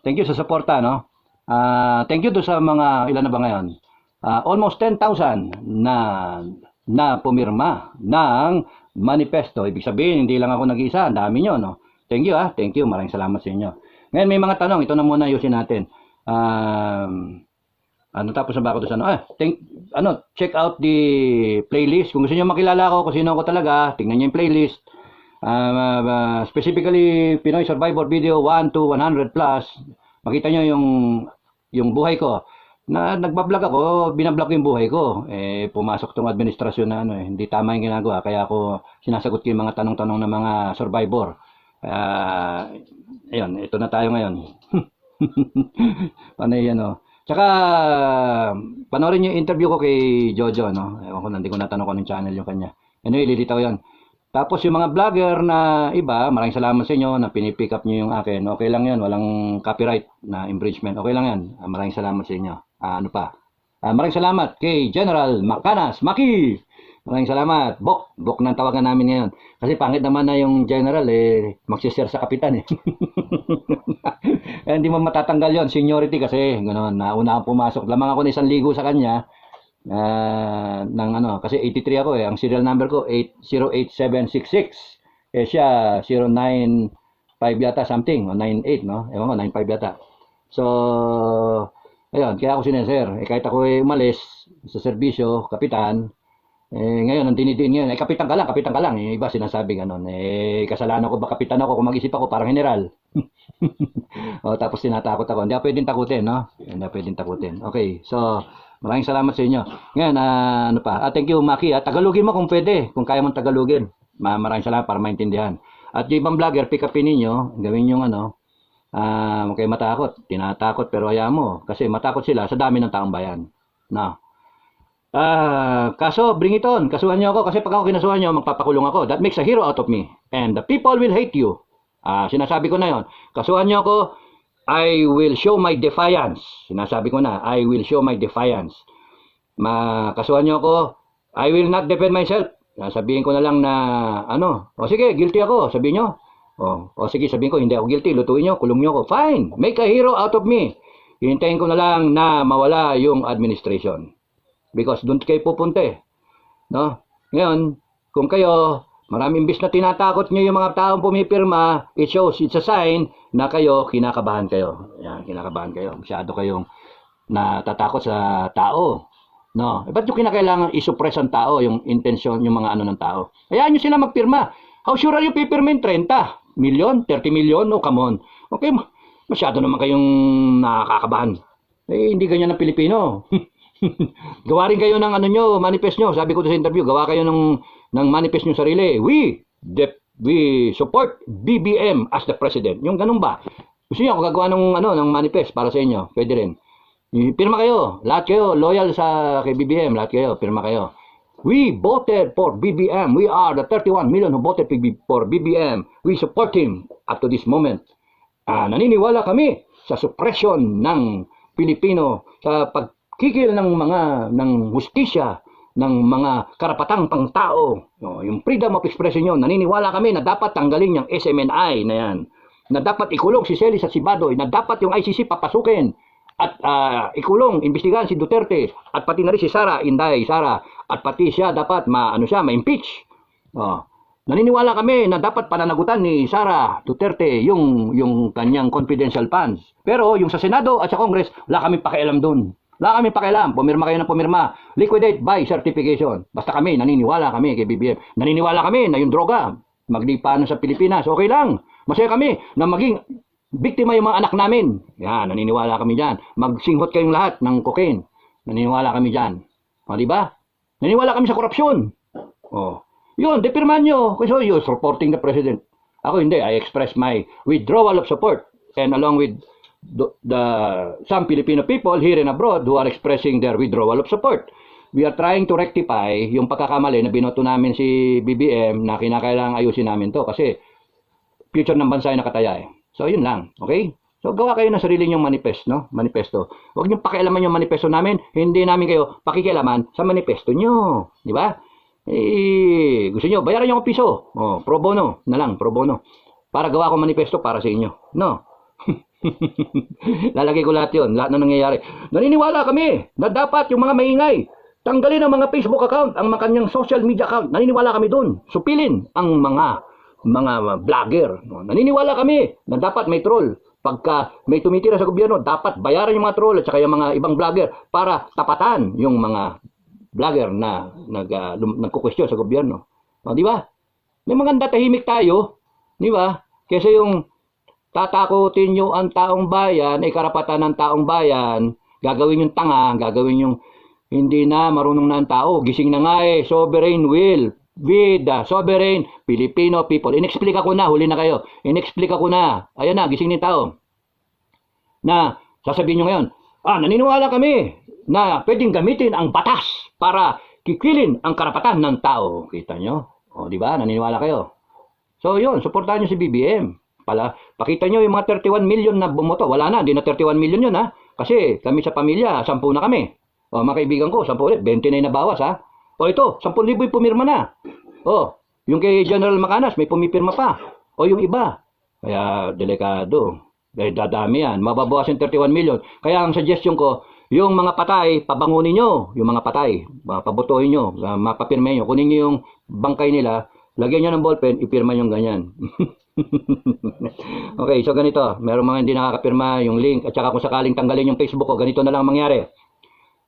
Thank you sa suporta, no? Thank you to sa mga, ilan na ba ngayon? Almost 10,000 na pumirma ng manifesto. Ibig sabihin, hindi lang ako nag-iisa, ang dami nyo, no? Thank you, thank you. Maraming salamat sa inyo. Ngayon, may mga tanong. Ito na muna ayusin natin. Tapos na ba ako sa check out the playlist. Kung gusto niyo makilala ako, kung sino ako talaga, tingnan niyo yung playlist. Specifically, Pinoy Survivor Video 1 to 100 plus. Makita niyo yung buhay ko. Nagbablog ako, binablog yung buhay ko. Pumasok tong administrasyon na hindi tama yung ginagawa. Kaya ako sinasagot ko yung mga tanong-tanong ng mga survivor. Ayun, ito na tayo ngayon. Paano yan, Tsaka, panoorin yung interview ko kay Jojo, Ewan ko, hindi ko natanong ko ng channel yung kanya. Ililitaw yan. Tapos yung mga vlogger na iba, maraming salamat sa inyo na pinipick up nyo yung akin. Okay lang yan, walang copyright na infringement. Okay lang yan. Maraming salamat sa inyo. Maraming salamat kay General Macanas, Maki! Maraming salamat. Bok nang tawagan namin ngayon. Kasi pangit naman na yung general, magsishare sa kapitan, hindi mo matatanggal yon seniority kasi, gano'n, nauna akong pumasok. Lamang ako na 1,000 sa kanya, kasi 83 ako ang serial number ko, 808766. Siya, 095 yata something, o 98, no? Ewan ko, 95 yata. So, ayun, kaya ako sineser. Kahit ako umalis sa serbisyo, kapitan, ngayon, ang tinitin ngayon, kapitan ka lang. Iba sinasabi gano'n. Kasalanan ko ba kapitan ako kung mag-isip ako parang general? Tapos tinatakot ako. Hindi ako pwedeng takutin, no? Hindi ako pwedeng takutin. Okay, so, maraming salamat sa inyo. Ngayon, thank you, Maki. Tagalogin mo kung pwede, kung kaya mong tagalogin. Maraming salamat para maintindihan. At yung ibang vlogger, pick upin ninyo, gawin yung huwag kayo matakot. Tinatakot, pero hayaan mo. Kasi matakot sila sa dami ng taong bayan. No? Kaso, bring it on. Kasuhan nyo ako kasi pag ako kinasuhan nyo, magpapakulong ako. That makes a hero out of me. And the people will hate you. Sinasabi ko na yon. Kasuhan nyo ako, I will show my defiance. Sinasabi ko na, I will show my defiance. Kasuhan nyo ako, I will not defend myself. Sabihin ko na lang na, sige, guilty ako, sabihin nyo. Sige, sabihin ko, hindi ako guilty, lutuin nyo, kulong nyo ako. Fine, make a hero out of me. Hintayin ko na lang na mawala yung administration. Because doon kayo pupunta no? Ngayon, kung kayo, maraming imbis na tinatakot nyo yung mga taong pumipirma, it shows, it's a sign na kayo, kinakabahan kayo. Yan, kinakabahan kayo. Masyado kayong natatakot sa tao. No? Ba't yung kinakailangan isuppress ang tao, yung intensyon, yung mga ng tao? Hayaan nyo sila magpirma. How sure are you pipirmin? 30 million? 30 million? Oh, come on. Okay, masyado naman kayong nakakabahan. Hindi ganyan ang Pilipino. Gawa rin kayo ng manifest nyo. Sabi ko sa interview, gawa kayo ng manifest nyo sarili. We support BBM as the president. Yung ganun ba? Gusto nyo ako gagawa ng manifest para sa inyo? Pwede rin. Pirma kayo. Lahat kayo loyal kay BBM. Lahat kayo. Pirma kayo. We voted for BBM. We are the 31 million who voted for BBM. We support him up to this moment. Naniniwala kami sa suppression ng Pilipino, sa pagkikil ng hustisya, ng mga karapatang pangtao, yung freedom of expression yun. Naniniwala kami na dapat tanggalin yung SMNI na yan, na dapat ikulong si Celis at si Badoy, na dapat yung ICC papasukin at ikulong, imbestigahan si Duterte, at pati na rin si Inday Sara, at pati siya dapat ma-impeach. Naniniwala kami na dapat pananagutan ni Sara Duterte yung kanyang confidential funds. Pero yung sa Senado at sa Congress, wala kami pakialam doon. Wala kami pakialam. Pumirma kayo ng pumirma. Liquidate by certification. Basta kami, naniniwala kami kay BBM. Naniniwala kami na yung droga maglipa sa Pilipinas. Okay lang. Masaya kami na maging biktima yung mga anak namin. Yan, naniniwala kami dyan. Magsinghot kayong lahat ng cocaine. Naniniwala kami dyan. Diba? Naniniwala kami sa korupsyon. Yun, depirman nyo. So you're supporting the president. Ako hindi. I express my withdrawal of support. And along with some Filipino people here and abroad who are expressing their withdrawal of support. We are trying to rectify yung pagkakamali na binoto namin si BBM na kinakailangan ayusin namin to kasi future ng bansa ay nakataya So yun lang, okay? So gawa kayo ng sarili nyong manifesto. Huwag niyong pakialaman yung manifesto namin, hindi namin kayo pakikialaman sa manifesto nyo, di ba? Gusto nyo, bayaran nyo ang piso. Pro bono na lang, pro bono. Para gawa ko manifesto para sa inyo. No? Lalagay ko lahat yun, lahat na nangyayari. Naniniwala kami na dapat yung mga maingay, tanggalin ang mga Facebook account, ang mga kanyang social media account. Naniniwala kami dun. Supilin ang mga vlogger. Naniniwala kami na dapat may troll. Pagka may tumitira sa gobyerno, dapat bayaran yung mga troll at saka yung mga ibang vlogger para tapatan yung mga vlogger na nagkukwestiyon sa gobyerno. O, di ba? May maganda tahimik tayo, di ba? Kasi yung tatakutin nyo ang taong bayan, ay karapatan ng taong bayan, gagawin yung tanga, gagawin yung hindi na marunong na ang tao, gising na nga sovereign will, with the sovereign Filipino people. Inexplica ko na, huli na kayo. Inexplica ko na. Ayan na, gising ni tao. Na, sasabihin nyo ngayon, naniniwala kami na pwedeng gamitin ang batas para kikilin ang karapatan ng tao. Kita nyo? O, di ba? Naniniwala kayo. So, yun, suportahan nyo si BBM. Pakita nyo yung mga 31 million na bumoto. Wala na, di na 31 million yun, ha? Kasi kami sa pamilya, 10 na kami. O, mga kaibigan ko, 10 ulit, 20 na yung nabawas, ha? O ito, 10,000 yung pumirma na. O, yung kay General Macanas, may pumipirma pa. O yung iba. Kaya, delikado. Dahil dadami yan. Mababawas yung 31 million. Kaya ang suggestion ko, yung mga patay, pabangunin nyo. Yung mga patay, pabutuhin nyo, mapapirma nyo. Kunin nyo yung bangkay nila, lagyan nyo ng ballpen, ipirma nyo ganyan. Okay, so ganito. Merong mga hindi nakakapirma yung link. At saka kung sakaling tanggalin yung Facebook ko, ganito na lang mangyari.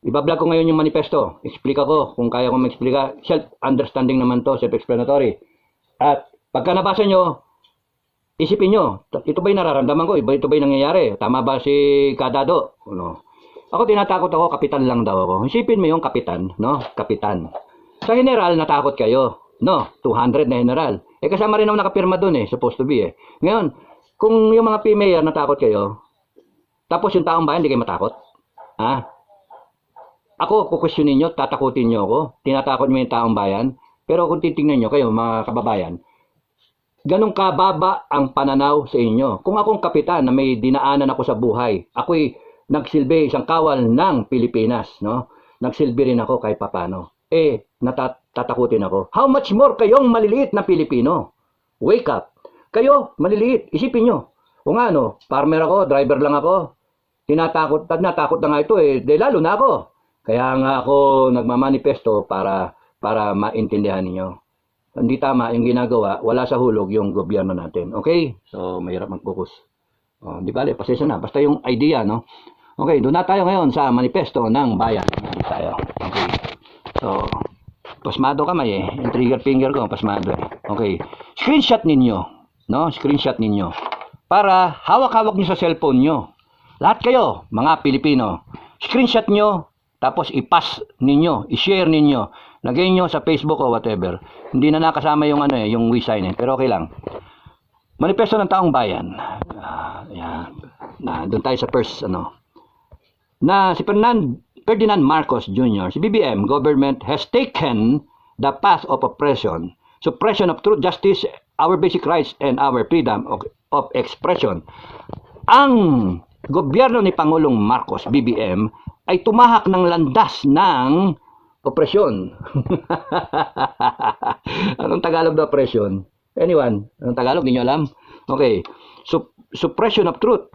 Ibablog ko ngayon yung manifesto. Explica ko kung kaya kong mag-explica. Self-understanding naman to, self-explanatory. At pagka nabasa nyo, isipin nyo, ito ba yung nararamdaman ko? Ito ba yung nangyayari? Tama ba si Kadado? No. Ako tinatakot ako, kapitan lang daw ako. Isipin mo yung kapitan, no? Kapitan. Sa general, natakot kayo. No, 200 na general. Kasama rin ako nakapirma dun supposed to be Ngayon, kung yung mga PMayor natakot kayo, tapos yung taong bayan, hindi kayo matakot? Ha? Ako, kukwestiyonin nyo, tatakutin nyo ako, tinatakot nyo yung taong bayan, pero kung titingnan nyo kayo, mga kababayan, ganun kababa ang pananaw sa inyo. Kung akong kapitan na may dinaanan ako sa buhay, ako'y nagsilbi isang kawal ng Pilipinas, no? Nagsilbi rin ako kahit papano. Natatakutin ako. How much more kayong maliliit na Pilipino? Wake up. Kayo, maliliit. Isipin nyo. Kung ano, farmer ako, driver lang ako. Natakot na nga ito dahil lalo na ako. Kaya nga ako nagmamanifesto para maintindihan ninyo. Hindi tama yung ginagawa, wala sa hulog yung gobyerno natin. Okay? So, mahirap mag-focus. Di bale, pasensya na. Basta yung idea, no? Okay, doon na tayo ngayon sa manifesto ng bayan. Doon tayo. Okay. So, pasmado kamay yung trigger finger ko, pasmado Okay. Screenshot ninyo, no? Screenshot ninyo. Para hawak-hawak nyo sa cellphone nyo. Lahat kayo, mga Pilipino. Screenshot nyo, tapos i-pass ninyo, i-share ninyo. Lagay nyo sa Facebook o whatever. Hindi na nakasama yung yung WeSign pero okay lang. Manifesto ng taong bayan. Yan. Doon tayo sa first na si Ferdinand Marcos Jr., si BBM government has taken the path of oppression, suppression of truth, justice, our basic rights, and our freedom of expression. Ang gobyerno ni Pangulong Marcos, BBM, ay tumahak ng landas ng opresyon. Anong Tagalog na opresyon? Anyone? Anong Tagalog? Hindi nyo alam? Okay. Suppression of truth.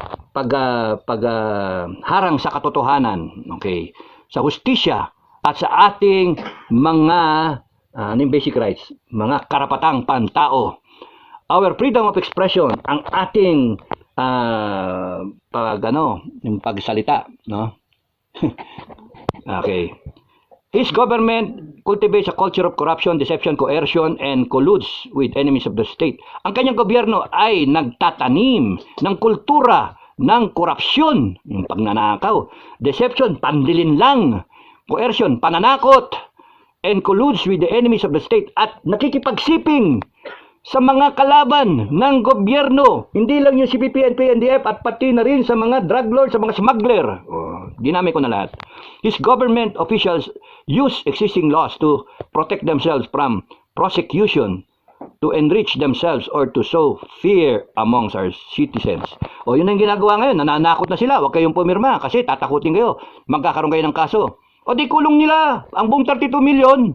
Harang sa katotohanan. Okay. Sa hustisya at sa ating mga basic rights, mga karapatang pantao. Our freedom of expression, ang ating yung pagsalita, no? Okay. His government cultivates a culture of corruption, deception, coercion, and colludes with enemies of the state. Ang kanyang gobyerno ay nagtatanim ng kultura ng korupsyon, yung pagnanakaw, deception, pandilin lang, coercion, pananakot, and colludes with the enemies of the state at nakikipagsiping sa mga kalaban ng gobyerno. Hindi lang yung CPP, NP, NDF at pati na rin sa mga drug lords, sa mga smuggler. Dinami ko na lahat. His government officials use existing laws to protect themselves from prosecution, to enrich themselves, or to sow fear amongst our citizens. Yun ang ginagawa ngayon. Nananakot na sila. Huwag kayong pumirma kasi tatakutin kayo. Magkakaroon kayo ng kaso. Di kulong nila ang buong 32 million.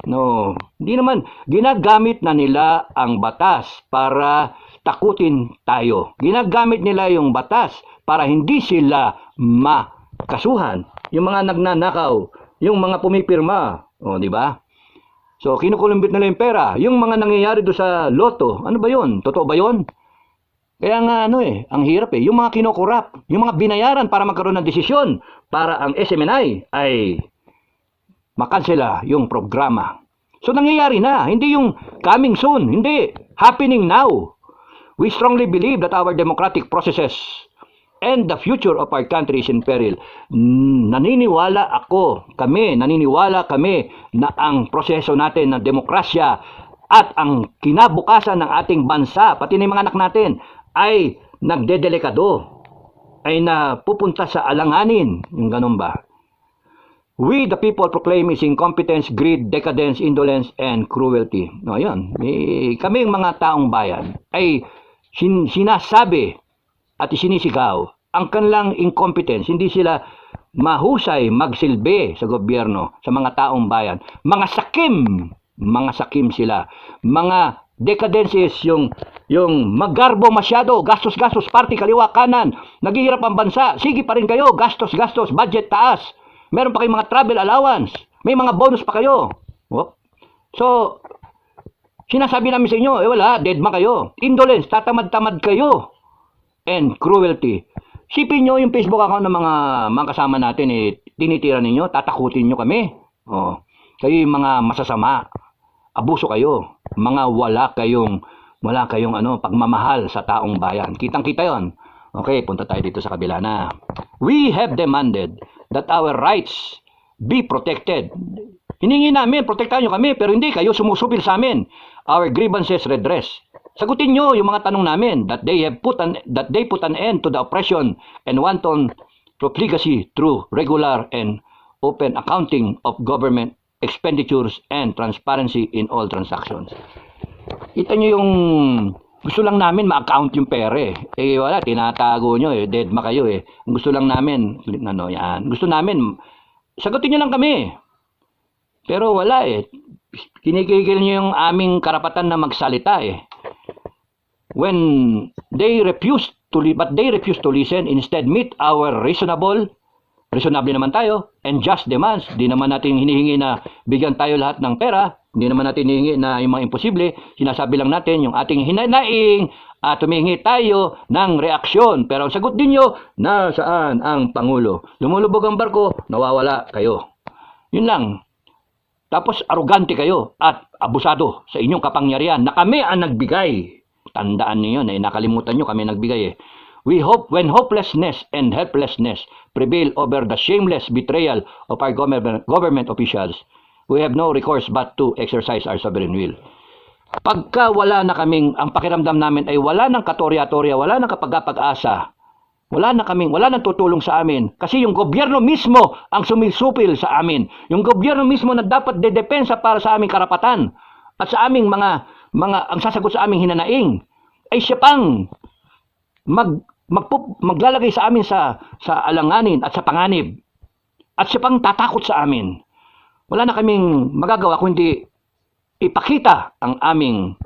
No, hindi naman. Ginagamit na nila ang batas para takutin tayo. Ginagamit nila yung batas para hindi sila makasuhan. Yung mga nagnanakaw, yung mga pumipirma, o di ba? So kinukulumbit nila yung pera. Yung mga nangyayari do sa loto, ano ba yun? Totoo ba yun? Kaya nga ang hirap yung mga kinokorap, yung mga binayaran para magkaroon ng desisyon para ang SMNI ay makansela yung programa. So nangyayari na, hindi yung coming soon, hindi, happening now. We strongly believe that our democratic processes and the future of our country is in peril. Naniniwala kami na ang proseso natin ng demokrasya at ang kinabukasan ng ating bansa, pati ng mga anak natin, ay nagdedelikado, ay napupunta sa alanganin. Yung ganun ba? We the people proclaim is incompetence, greed, decadence, indolence, and cruelty. No, yun. Kami mga taong bayan ay sinasabi at isinisigaw ang kanilang incompetence. Hindi sila mahusay magsilbi sa gobyerno, sa mga taong bayan. Mga sakim sila. Mga decadences, yung maggarbo masyado, gastos, party, kaliwa, kanan. Naghihirap ang bansa. Sige pa rin kayo, gastos, budget taas. Meron pa kayong mga travel allowance. May mga bonus pa kayo. So, sinasabi namin sa inyo, wala, deadma kayo. Indolence, tatamad-tamad kayo. And cruelty. Sipin nyo yung Facebook account ng mga kasama natin, tinitira ninyo, tatakutin nyo kami. Kayo yung mga masasama. Abuso kayo. Mga wala kayong pagmamahal sa taong bayan. Kitang-kita yon. Okay, punta tayo dito sa kabila na. We have demanded that our rights be protected. Hiningi namin, protektahan nyo kami, pero hindi kayo sumusupil sa amin. Our grievances redress. Sagutin nyo yung mga tanong namin that they put an end to the oppression and wanton profligacy through regular and open accounting of government expenditures and transparency in all transactions. Kita nyo yung gusto lang namin ma-account yung pera wala, tinatago nyo deadma kayo Gusto lang namin, yan. Gusto namin, sagutin nyo lang kami. Pero wala Kinikigil nyo yung aming karapatan na magsalita When they refuse to listen, instead meet our reasonable naman tayo, and just demands. Di naman natin hinihingi na bigyan tayo lahat ng pera. Hindi naman natin hinihingi na yung mga imposible. Sinasabi lang natin yung ating hinanaing at humihingi tayo ng reaksyon. Pero ang sagot din nyo, nasaan ang Pangulo? Lumulubog ang barko, nawawala kayo. Yun lang. Tapos arugante kayo at abusado sa inyong kapangyarihan na kami ang nagbigay. Tandaan niyo na nakalimutan nyo kami nagbigay We hope when hopelessness and helplessness prevail over the shameless betrayal of our government officials, we have no recourse but to exercise our sovereign will. Pagka wala na kaming, ang pakiramdam namin ay wala nang katorya-torya, wala nang kapag-asa, wala nang tutulong sa amin. Kasi yung gobyerno mismo ang sumisupil sa amin. Yung gobyerno mismo na dapat dedepensa para sa aming karapatan at sa aming mga ang sasagot sa aming hinanaing, ay siya pang maglalagay sa amin sa alanganin at sa panganib. At siya pang tatakot sa amin. Wala na kaming magagawa kundi ipakita ang aming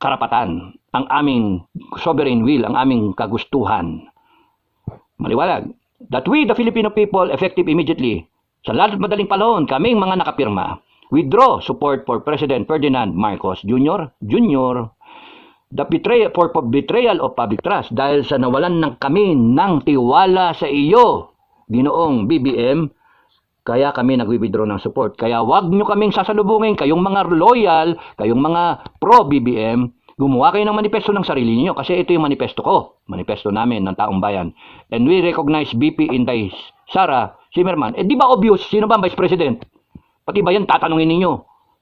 karapatan, ang aming sovereign will, ang aming kagustuhan. Maliwalag. That we, the Filipino people, effective immediately, sa madaling panahon, kaming mga nakapirma, withdraw support for President Ferdinand Marcos Jr. The betrayal of public trust, dahil sa nawalan ng kami ng tiwala sa iyo, Ginoong BBM, kaya kami nag-withdraw ng support. Kaya wag nyo kaming sasalubungin, kayong mga loyal, kayong mga pro-BBM, gumawa kayo ng manifesto ng sarili niyo kasi ito yung manifesto ko, manifesto namin ng taong bayan. And we recognize BP Inday Sara Zimmerman. Di ba obvious, sino ba ang Vice President? Pati ba yan tatanungin ninyo?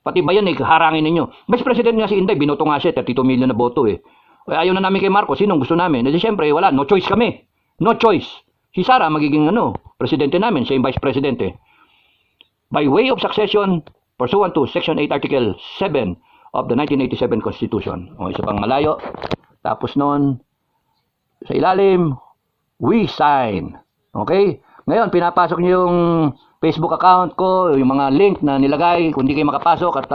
Pati ba yan harangin ninyo? Vice President nga si Inday, binoto nga siya, 32 million na boto Ayaw na namin kay Marcos, sinong gusto namin? Siyempre, wala, no choice kami. No choice. Si Sara magiging presidente namin, siya yung Vice Presidente. By way of succession, pursuant to Section 8, Article 7 of the 1987 Constitution. Isa pang malayo. Tapos noon, sa ilalim, we sign. Okay? Ngayon, pinapasok niyo yung Facebook account ko, yung mga link na nilagay, kung hindi kayo makapasok at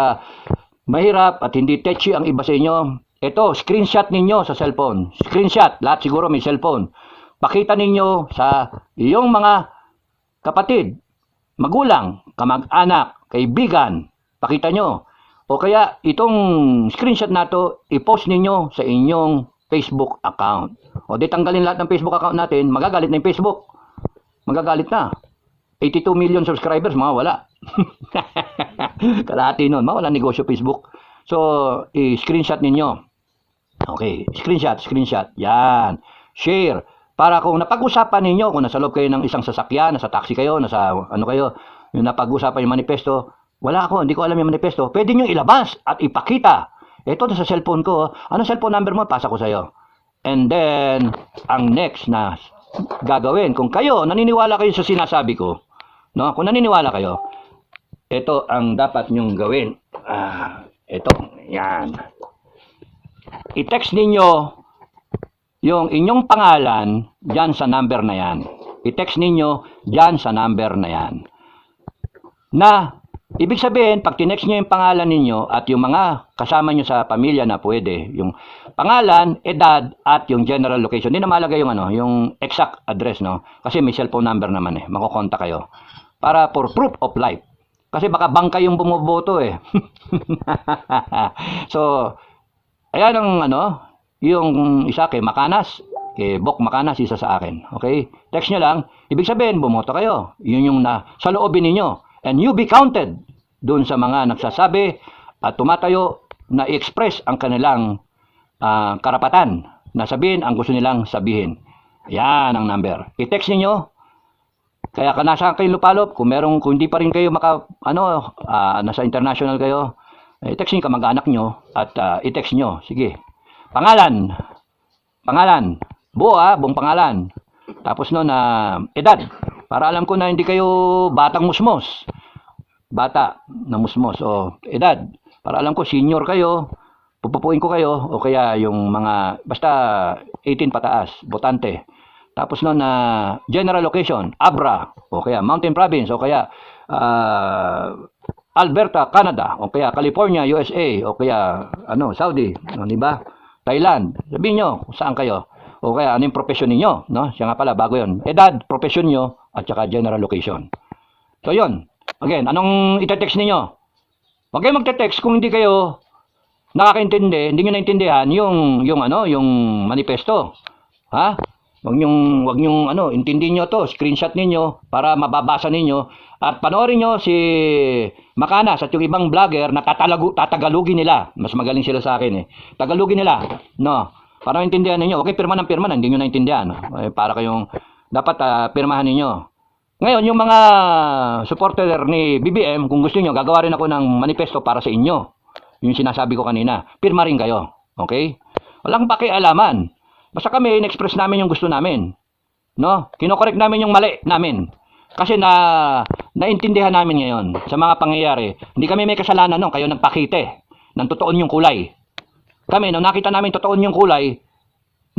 mahirap at hindi tetchy ang iba sa inyo, Ito, screenshot ninyo sa cellphone. Screenshot, lahat siguro may cellphone. Pakita ninyo sa iyong mga kapatid, magulang, kamag-anak, kaibigan. Pakita nyo. O kaya itong screenshot na to, i-post ninyo sa inyong Facebook account. O di tanggalin lahat ng Facebook account natin, magagalit na yung Facebook. Magagalit na. 82 million subscribers, mawala. Kalahati nun, mawala negosyo Facebook. So, i-screenshot ninyo. Okay, screenshot. Yan. Share. Para kung napag-usapan ninyo, kung nasa loob kayo ng isang sasakyan, nasa taxi kayo, nasa ano kayo, yung napag-usapan yung manifesto, wala ako, hindi ko alam yung manifesto. Pwede nyo ilabas at ipakita. Ito sa cellphone ko. Ano cellphone number mo? Pasa ko sa'yo. And then, ang next na gagawin, kung kayo, naniniwala kayo sa sinasabi ko, no? Kung naniniwala kayo, ito ang dapat nyong gawin. Ito, yan. I-text ninyo yung inyong pangalan dyan sa number na yan. I-text ninyo dyan sa number na yan. Na, ibig sabihin, pag tinext nyo yung pangalan ninyo at yung mga kasama nyo sa pamilya na pwede, yung pangalan, edad, at yung general location. Hindi na mahalaga yung, yung exact address, no? Kasi may cellphone number naman makukontak kayo. Para for proof of life. Kasi baka bangka yung bumuboto So, ayan ang yung isa kay Makanas, kay Bok Makanas, isa sa akin. Okay? Text nyo lang, ibig sabihin, bumoto kayo. Yun yung sa loobin ninyo. And you be counted dun sa mga nagsasabi at tumatayo na i-express ang kanilang karapatan na sabihin ang gusto nilang sabihin. Yan ang number. I-text niyo. Kaya nasa kayo lupalop, kung hindi pa rin kayo nasa international kayo, i-text niyo kamag-anak nyo at i-text nyo. Sige. Pangalan. Buong pangalan. Tapos edad. Para alam ko na hindi kayo batang musmos. Bata na musmos. O, edad. Para alam ko, senior kayo. Pupupuin ko kayo. O kaya yung mga, basta 18 pataas. Botante. Tapos general location. Abra. O kaya Mountain Province. O kaya Alberta, Canada. O kaya California, USA. O kaya Saudi. Diba? Thailand. Sabihin nyo kung saan kayo. O kaya ano yung profession ninyo, no? Siya nga pala, bago yun. Edad, profession nyo, at saka general location. So, yun. Again, anong itetext ninyo? Huwag kayo magte-text kung hindi kayo nakakaintindi, hindi nyo naintindihan yung manifesto. Ha? Huwag nyong intindihin nyo to, screenshot ninyo para mababasa ninyo. At panoorin nyo si Makanas at yung ibang vlogger na tatagalugin nila. Mas magaling sila sa akin Tagalugin nila. No. Para maintindihan ninyo. Okay, pirma ng pirma na, hindi nyo naintindihan. Para kayong, dapat pirmahan ninyo. Ngayon, yung mga supporter ni BBM, kung gusto nyo, gagawa rin ako ng manifesto para sa inyo. Yung sinasabi ko kanina. Pirma rin kayo. Okay? Walang pakialaman. Basta kami, in-express namin yung gusto namin. No? Kinokorek namin yung mali namin. Kasi naintindihan namin ngayon sa mga pangyayari. Hindi kami may kasalanan nung kayo nagpakite ng totoon yung kulay. Kami, nung nakita namin totoon yung kulay,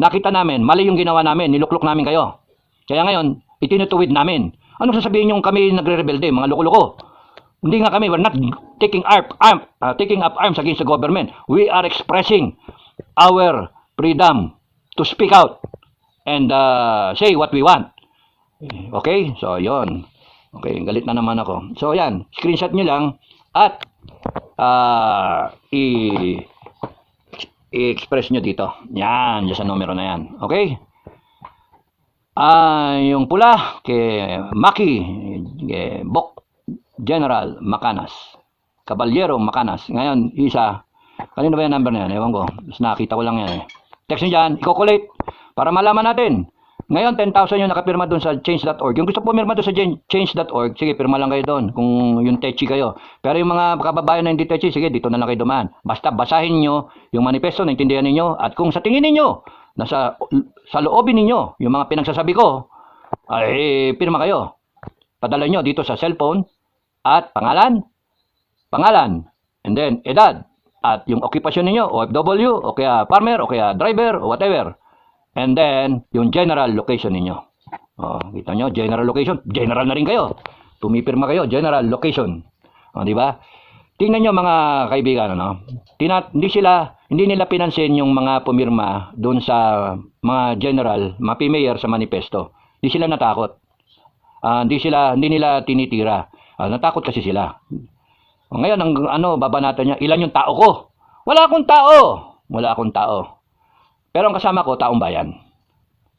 nakita namin, mali yung ginawa namin, niluklok namin kayo. Kaya ngayon, itinutuwid namin. Anong sasabihin yung kami nagre-rebelde, mga loko-loko? Hindi nga kami, we're not taking up arms against the government. We are expressing our freedom to speak out and say what we want. Okay? So, yon. Okay, galit na naman ako. So, yan. Screenshot nyo lang at i-express nyo dito. Yan, dyan sa numero na yan. Okay? Yung pula, kay Maki, kay Bok General Makanas. Caballero Makanas. Ngayon, isa. Kanino ba yung number na yan? Ewan ko. Mas nakita ko lang yan Text nyo dyan, i-calculate para malaman natin. Ngayon, 10,000 yung nakapirma doon sa change.org. Yung gusto pumirma doon sa change.org, sige, pirma lang kayo doon kung yung techi kayo. Pero yung mga kababayan na hindi techi, sige, dito na lang kayo dumaan. Basta basahin nyo yung manifesto, naintindihan ninyo. At kung sa tingin ninyo, sa loobin ninyo, yung mga pinagsasabi ko, ay pirma kayo. Padala nyo dito sa cellphone at pangalan, and then edad, at yung occupation ninyo, OFW, o kaya farmer, o kaya driver, o whatever. And then, yung general location ninyo. Kita nyo, general location. General na rin kayo. Pumipirma kayo, general location. Di ba? Tingnan nyo mga kaibigan, hindi sila Hindi nila pinansin yung mga pumirma doon sa mga general, mga mayor sa manifesto. Hindi sila natakot. Hindi nila tinitira. Natakot kasi sila. Ngayon, babanatan niya, ilan yung tao ko? Wala akong tao. Wala akong tao. Pero ang kasama ko, taong bayan.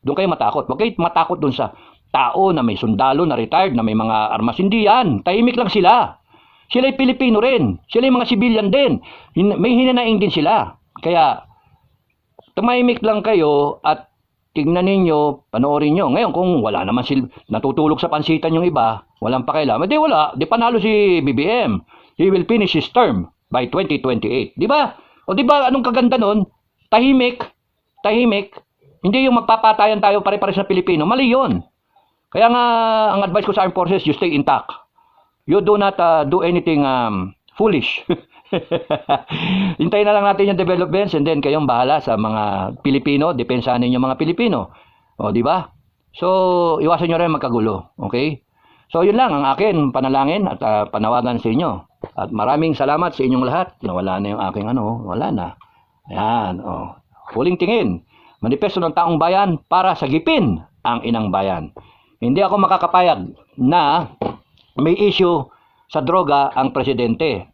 Doon kayo matakot. Huwag kayo matakot doon sa tao na may sundalo, na retired, na may mga armas. Hindi yan. Tahimik lang sila. Sila'y Pilipino rin. Sila'y mga civilian din. May hinanaing din sila. Kaya, tumahimik lang kayo at tignan ninyo, panoorin nyo. Ngayon, kung wala naman natutulog sa pansitan yung iba, walang pakialam, di wala. Di panalo si BBM. He will finish his term by 2028. Di ba? O di ba, anong kaganda nun? Tahimik. Tahimik. Hindi yung magpapatayan tayo pare-pares na Pilipino. Mali yun. Kaya nga, ang advice ko sa armed forces, you stay intact. You do not do anything foolish. Hintayin na lang natin yung developments and then kayong bahala sa mga Pilipino. Depensahan ninyo mga Pilipino. O, di ba? So, iwasan nyo rin magkagulo. Okay? So, yun lang ang akin panalangin at panawagan sa inyo. At maraming salamat sa inyong lahat. Nawala na yung aking wala na. Ayan, huling tingin. Manifesto ng taong bayan para sagipin ang inang bayan. Hindi ako makakapayag na may issue sa droga ang presidente.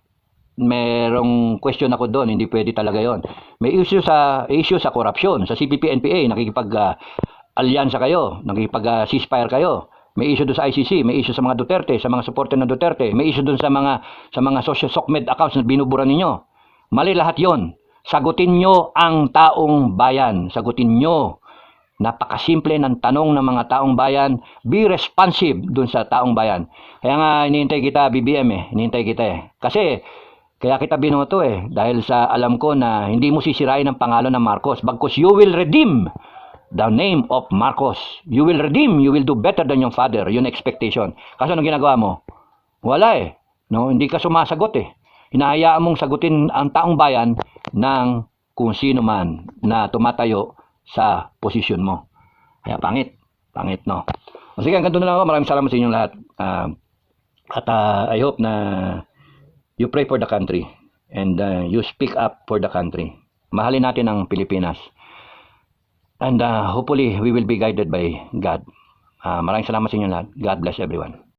Merong question ako doon, hindi pwede talaga yon. May issue sa korupsyon, sa CPP-NPA, nakikipag-alyansa kayo, nakikipag-ceasefire kayo. May issue doon sa ICC, may issue sa mga Duterte, sa mga supporter ng Duterte, may issue doon sa mga social SOCMED accounts na binubura ninyo. Mali lahat yon. Sagutin nyo ang taong bayan. Sagutin nyo. Napakasimple ng tanong ng mga taong bayan. Be responsive dun sa taong bayan. Kaya nga, hinihintay kita, BBM Hinihintay kita Kasi, kaya kita binoto Dahil sa alam ko na hindi mo sisirain ang pangalan ng Marcos. Bagkus you will redeem the name of Marcos. You will redeem. You will do better than your father. Yun expectation. Kasi anong ginagawa mo? Wala No, hindi ka sumasagot Hinahayaan mong sagutin ang taong bayan ng kung sino man na tumatayo sa posisyon mo. Kaya pangit. Pangit, no? Sige, hanggang doon na lang ako. Maraming salamat sa inyong lahat. I hope na you pray for the country and you speak up for the country. Mahalin natin ang Pilipinas. And hopefully, we will be guided by God. Maraming salamat sa inyong lahat. God bless everyone.